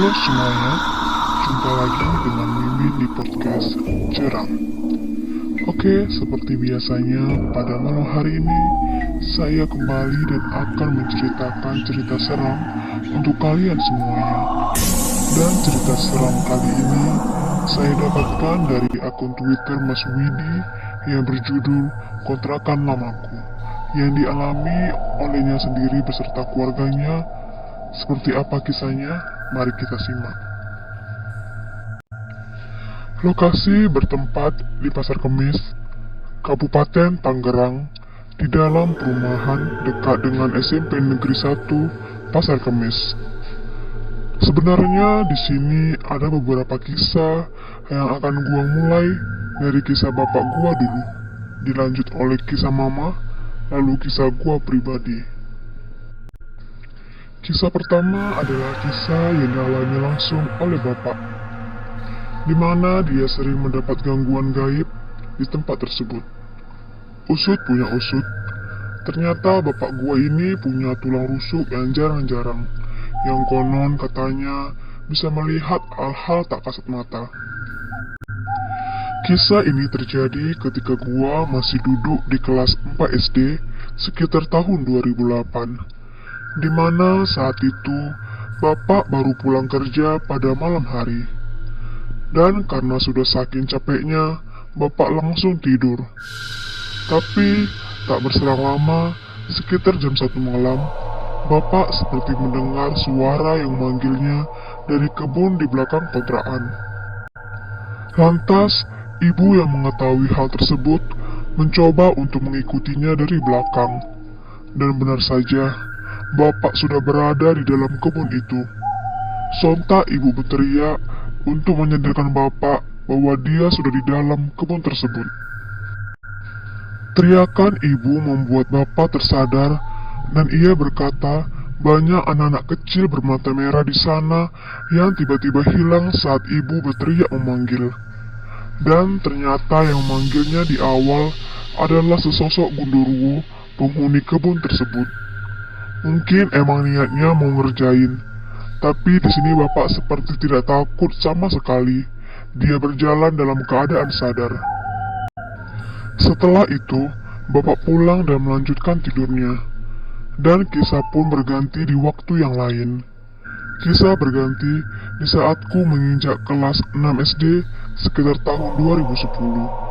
Halo semuanya, jumpa lagi dengan Mimin di podcast Jeram. Oke, seperti biasanya pada malam hari ini saya kembali dan akan menceritakan cerita seram untuk kalian semuanya. Dan cerita seram kali ini saya dapatkan dari akun Twitter Mas Widi yang berjudul Kontrakan Lamaku, yang dialami olehnya sendiri beserta keluarganya. Seperti apa kisahnya? Mari kita simak. Lokasi bertempat di Pasar Kemis, Kabupaten Tangerang, di dalam perumahan dekat dengan SMP Negeri 1 Pasar Kemis. Sebenarnya di sini ada beberapa kisah yang akan gua mulai dari kisah bapak gua dulu, dilanjut oleh kisah mama, lalu kisah gua pribadi. Kisah pertama adalah kisah yang dialami langsung oleh bapak, di mana dia sering mendapat gangguan gaib di tempat tersebut. Usut punya usut, ternyata bapak gua ini punya tulang rusuk yang jarang-jarang, yang konon katanya bisa melihat hal-hal tak kasat mata. Kisah ini terjadi ketika gua masih duduk di kelas 4 SD sekitar tahun 2008. Di mana saat itu bapak baru pulang kerja pada malam hari. Dan karena sudah saking capeknya, bapak langsung tidur. Tapi tak berselang lama, sekitar jam 1 malam, bapak seperti mendengar suara yang memanggilnya dari kebun di belakang kontrakan. Lantas, ibu yang mengetahui hal tersebut mencoba untuk mengikutinya dari belakang. Dan benar saja, bapak sudah berada di dalam kebun itu. Sontak ibu berteriak untuk menyadarkan bapak bahwa dia sudah di dalam kebun tersebut. Teriakan ibu membuat bapak tersadar dan ia berkata banyak anak-anak kecil bermata merah di sana yang tiba-tiba hilang saat ibu berteriak memanggil. Dan ternyata yang memanggilnya di awal adalah sesosok gundurwo penghuni kebun tersebut. Mungkin emang niatnya mau ngerjain, tapi di sini bapak seperti tidak takut sama sekali. Dia berjalan dalam keadaan sadar. Setelah itu, bapak pulang dan melanjutkan tidurnya. Dan kisah pun berganti di waktu yang lain. Kisah berganti di saatku menginjak kelas 6 SD sekitar tahun 2010.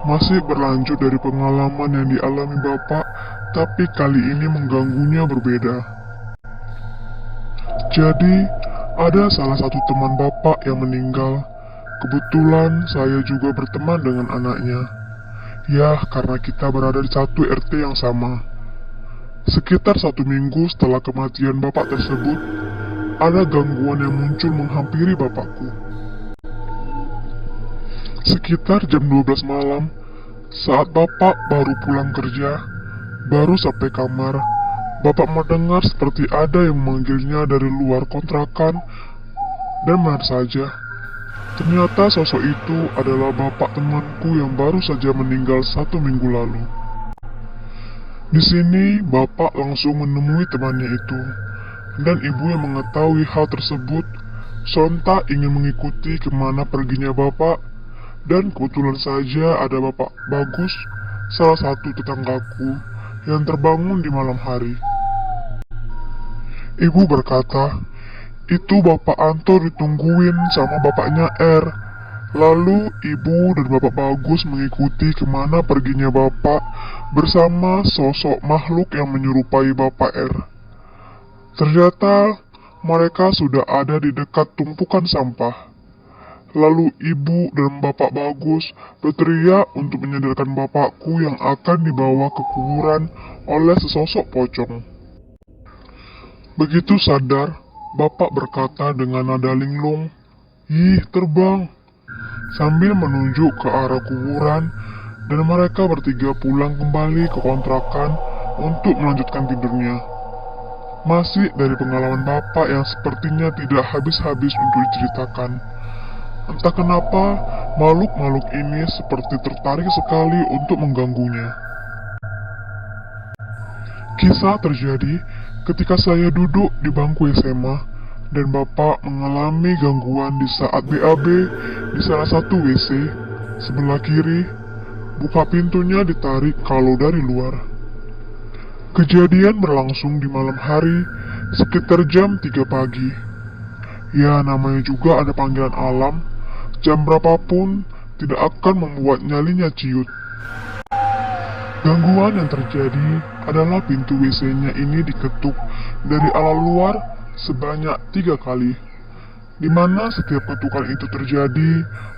Masih berlanjut dari pengalaman yang dialami bapak, tapi kali ini mengganggunya berbeda. Jadi, ada salah satu teman bapak yang meninggal. Kebetulan saya juga berteman dengan anaknya. Ya, karena kita berada di satu RT yang sama. Sekitar 1 minggu setelah kematian bapak tersebut, ada gangguan yang muncul menghampiri bapakku. Sekitar jam 12 malam, saat bapak baru pulang kerja, baru sampai kamar, bapak mendengar seperti ada yang memanggilnya dari luar kontrakan. Dan benar saja, ternyata sosok itu adalah bapak temanku yang baru saja meninggal 1 minggu lalu. Di sini, bapak langsung menemui temannya itu, dan ibu yang mengetahui hal tersebut sontak ingin mengikuti kemana perginya bapak. Dan kebetulan saja ada Bapak Bagus, salah satu tetanggaku, yang terbangun di malam hari. Ibu berkata, itu Bapak Anto ditungguin sama bapaknya R. Lalu ibu dan Bapak Bagus mengikuti kemana perginya bapak bersama sosok makhluk yang menyerupai Bapak R. Ternyata mereka sudah ada di dekat tumpukan sampah. Lalu ibu dan Bapak Bagus berteriak untuk menyadarkan bapakku yang akan dibawa ke kuburan oleh sesosok pocong. Begitu sadar, bapak berkata dengan nada linglung, "Ih, terbang!" sambil menunjuk ke arah kuburan, dan mereka bertiga pulang kembali ke kontrakan untuk melanjutkan tidurnya. Masih dari pengalaman bapak yang sepertinya tidak habis-habis untuk diceritakan. Entah kenapa, makhluk-makhluk ini seperti tertarik sekali untuk mengganggunya. Kisah terjadi ketika saya duduk di bangku SMA dan Bapak mengalami gangguan di saat BAB di salah satu WC sebelah kiri. Buka pintunya ditarik kalau dari luar. Kejadian berlangsung di malam hari sekitar jam 3 pagi. Ya, namanya juga ada panggilan alam. Jam berapapun tidak akan membuat nyalinya ciut. Gangguan yang terjadi adalah pintu WC-nya ini diketuk dari arah luar sebanyak 3 kali. Di mana setiap ketukan itu terjadi,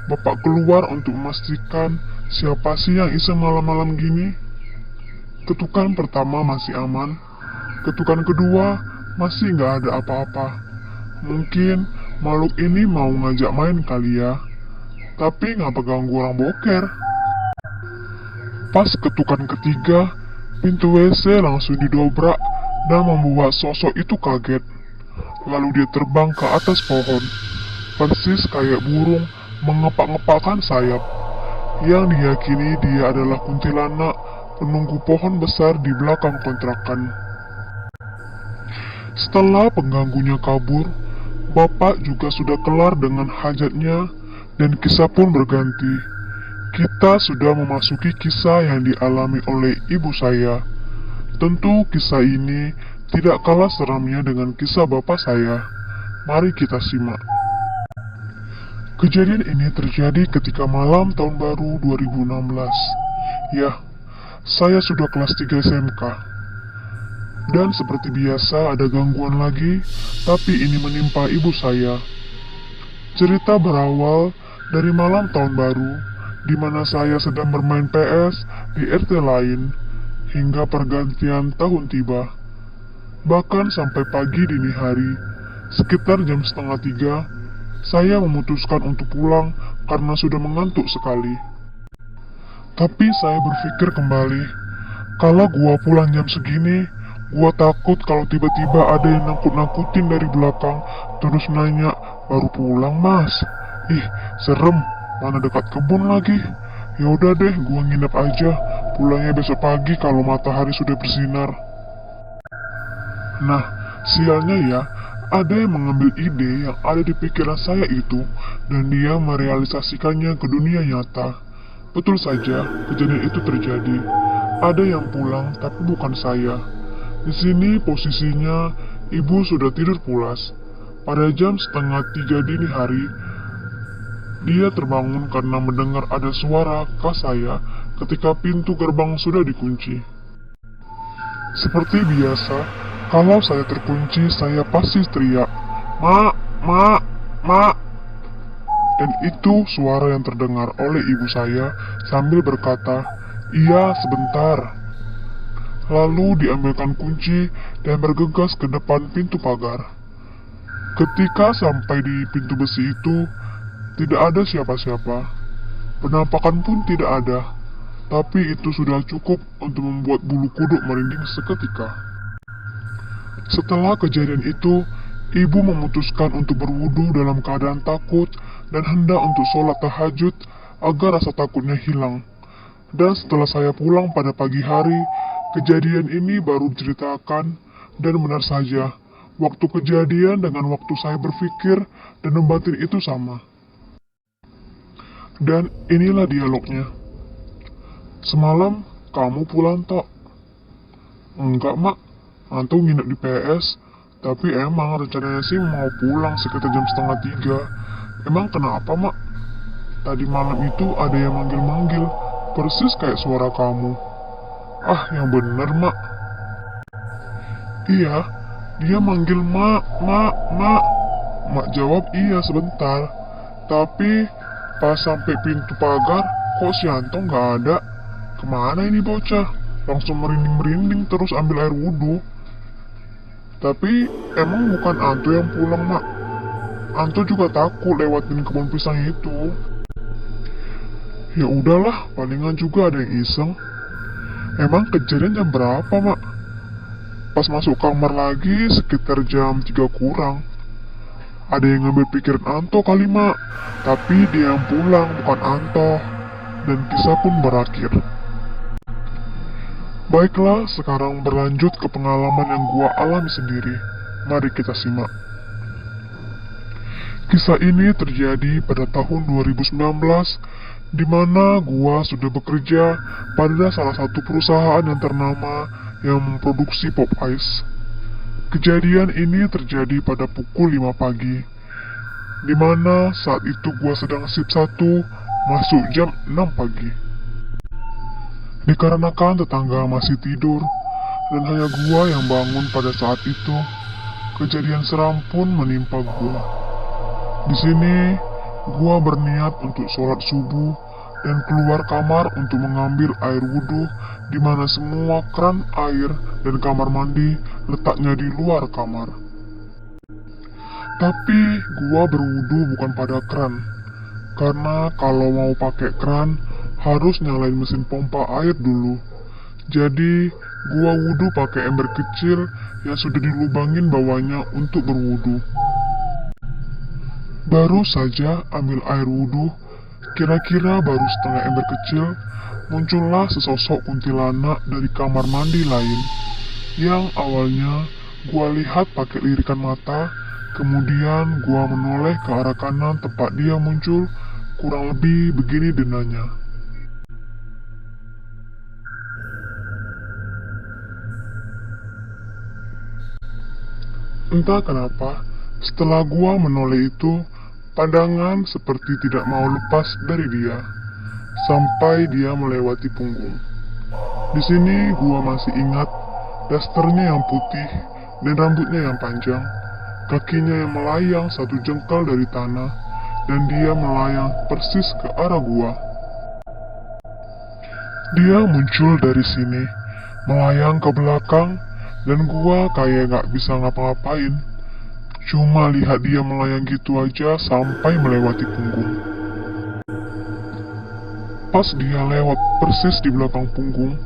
Bapak keluar untuk memastikan siapa sih yang iseng malam-malam gini. Ketukan pertama masih aman, ketukan kedua masih nggak ada apa-apa. Mungkin makhluk ini mau ngajak main kali ya, tapi ngapa ganggu orang boker. Pas ketukan ketiga, pintu WC langsung didobrak dan membuat sosok itu kaget. Lalu dia terbang ke atas pohon, persis kayak burung mengepak-ngepakkan sayap. Yang diyakini dia adalah kuntilanak penunggu pohon besar di belakang kontrakan. Setelah pengganggunya kabur, Bapak juga sudah kelar dengan hajatnya dan kisah pun berganti. Kita sudah memasuki kisah yang dialami oleh ibu saya. Tentu kisah ini tidak kalah seramnya dengan kisah bapak saya. Mari kita simak. Kejadian ini terjadi ketika malam tahun baru 2016. Ya, saya sudah kelas 3 SMK. Dan seperti biasa ada gangguan lagi, tapi ini menimpa ibu saya. Cerita berawal dari malam tahun baru, di mana saya sedang bermain PS di RT lain, hingga pergantian tahun tiba. Bahkan sampai pagi dini hari, sekitar jam setengah 3, saya memutuskan untuk pulang karena sudah mengantuk sekali. Tapi saya berpikir kembali, kalau gua pulang jam segini, gua takut kalau tiba-tiba ada yang nangkut-nangkutin dari belakang, terus nanya, "Baru pulang mas?" Ih, serem, mana dekat kebun lagi. Ya udah deh, gua nginep aja, pulangnya besok pagi kalau matahari sudah bersinar. Nah, sialnya ya, ada yang mengambil ide yang ada di pikiran saya itu, dan dia merealisasikannya ke dunia nyata. Betul saja, kejadian itu terjadi. Ada yang pulang, tapi bukan saya. Di sini posisinya, ibu sudah tidur pulas. Pada jam setengah 3 dini hari, dia terbangun karena mendengar ada suara khas saya ketika pintu gerbang sudah dikunci. Seperti biasa, kalau saya terkunci, saya pasti teriak, "Mak, mak, mak." Dan itu suara yang terdengar oleh ibu saya sambil berkata, "Iya, sebentar." Lalu diambilkan kunci dan bergegas ke depan pintu pagar. Ketika sampai di pintu besi itu, tidak ada siapa-siapa. Penampakan pun tidak ada, tapi itu sudah cukup untuk membuat bulu kuduk merinding seketika. Setelah kejadian itu, ibu memutuskan untuk berwudu dalam keadaan takut dan hendak untuk sholat tahajud agar rasa takutnya hilang. Dan setelah saya pulang pada pagi hari, kejadian ini baru diceritakan, dan benar saja, waktu kejadian dengan waktu saya berpikir dan membatin itu sama. Dan inilah dialognya. "Semalam kamu pulang tok?" "Enggak mak, Anto nginep di PS, tapi emang rencananya sih mau pulang sekitar jam setengah 3. Emang kenapa mak?" "Tadi malam itu ada yang manggil-manggil, persis kayak suara kamu." "Ah, yang bener mak." "Iya, dia manggil mak, mak, mak." Mak jawab iya sebentar, tapi pas sampai pintu pagar, kok si Anto nggak ada. Kemana ini bocah? Langsung merinding-merinding terus ambil air wudhu. Tapi emang bukan Anto yang pulang mak. Anto juga takut lewatin kebun pisang itu. Ya udahlah, palingan juga ada yang iseng. Emang kejadian jam berapa mak? Pas masuk kamar lagi sekitar jam 3 kurang. Ada yang ngambil pikiran Anto kali mak, tapi dia yang pulang bukan Anto. Dan kisah pun berakhir. Baiklah, sekarang berlanjut ke pengalaman yang gua alami sendiri. Mari kita simak. Kisah ini terjadi pada tahun 2019, di mana gua sudah bekerja pada salah satu perusahaan yang ternama yang memproduksi pop ice. Kejadian ini terjadi pada pukul 5 pagi, di mana saat itu gua sedang shift 1 masuk jam 6 pagi. Dikarenakan tetangga masih tidur dan hanya gua yang bangun pada saat itu, kejadian seram pun menimpa gua. Di sini, gua berniat untuk sholat subuh dan keluar kamar untuk mengambil air wudhu, di mana semua keran air dan kamar mandi letaknya di luar kamar. Tapi gua berwudhu bukan pada keran, karena kalau mau pakai keran harus nyalain mesin pompa air dulu. Jadi gua wudhu pakai ember kecil yang sudah dilubangin bawahnya untuk berwudhu. Baru saja ambil air wudhu, kira-kira baru setengah ember kecil, muncullah sesosok kuntilanak dari kamar mandi lain, yang awalnya gua lihat pakai lirikan mata, kemudian gua menoleh ke arah kanan tempat dia muncul, kurang lebih begini denanya. Entah kenapa, setelah gua menoleh itu, pandangan seperti tidak mau lepas dari dia, sampai dia melewati punggung. Di sini gua masih ingat dasternya yang putih dan rambutnya yang panjang, kakinya yang melayang 1 jengkal dari tanah, dan dia melayang persis ke arah gua. Dia muncul dari sini, melayang ke belakang, dan gua kayak gak bisa ngapa-ngapain. Cuma lihat dia melayang gitu aja sampai melewati punggung. Pas dia lewat persis di belakang punggung,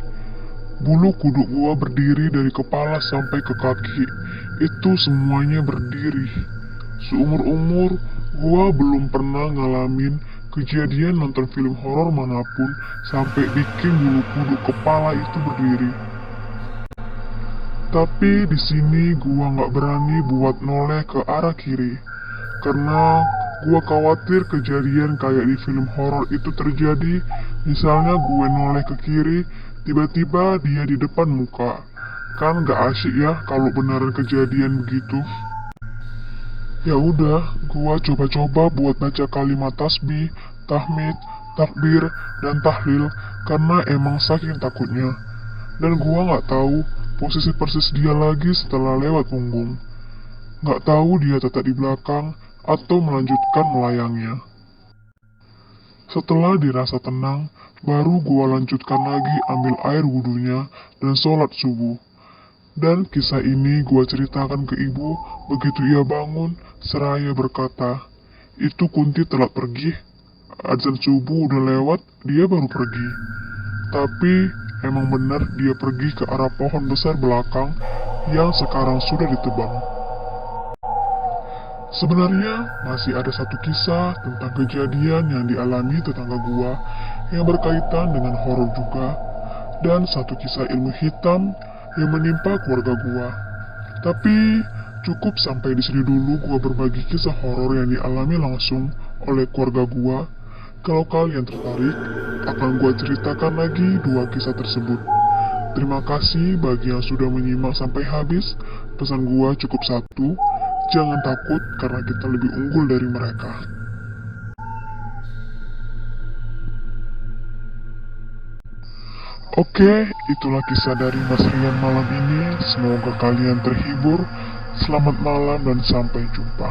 bulu kuduk gua berdiri dari kepala sampai ke kaki. Itu semuanya berdiri. Seumur-umur, gua belum pernah ngalamin kejadian nonton film horor manapun sampai bikin bulu kuduk kepala itu berdiri. Tapi di sini gua nggak berani buat noleh ke arah kiri, karena gua khawatir kejadian kayak di film horor itu terjadi. Misalnya gue noleh ke kiri, tiba-tiba dia di depan muka. Kan nggak asyik ya kalau beneran kejadian begitu. Ya udah, gua coba-coba buat baca kalimat tasbih, tahmid, takbir, dan tahlil karena emang saking takutnya. Dan gua nggak tahu posisi persis dia lagi setelah lewat punggung. Nggak tahu dia tetap di belakang atau melanjutkan melayangnya. Setelah dirasa tenang, baru gua lanjutkan lagi ambil air wudhunya dan sholat subuh. Dan kisah ini gua ceritakan ke ibu begitu ia bangun seraya berkata, "Itu Kunti telat pergi, azan subuh udah lewat, dia baru pergi." Tapi emang benar dia pergi ke arah pohon besar belakang yang sekarang sudah ditebang. Sebenarnya masih ada satu kisah tentang kejadian yang dialami tetangga gua yang berkaitan dengan horor juga, dan satu kisah ilmu hitam yang menimpa keluarga gua. Tapi cukup sampai di sini dulu gua berbagi kisah horor yang dialami langsung oleh keluarga gua. Kalau kalian tertarik, akan gua ceritakan lagi 2 kisah tersebut. Terima kasih bagi yang sudah menyimak sampai habis. Pesan gua cukup 1, jangan takut karena kita lebih unggul dari mereka. Oke, itulah kisah dari Mas Rian malam ini. Semoga kalian terhibur. Selamat malam dan sampai jumpa.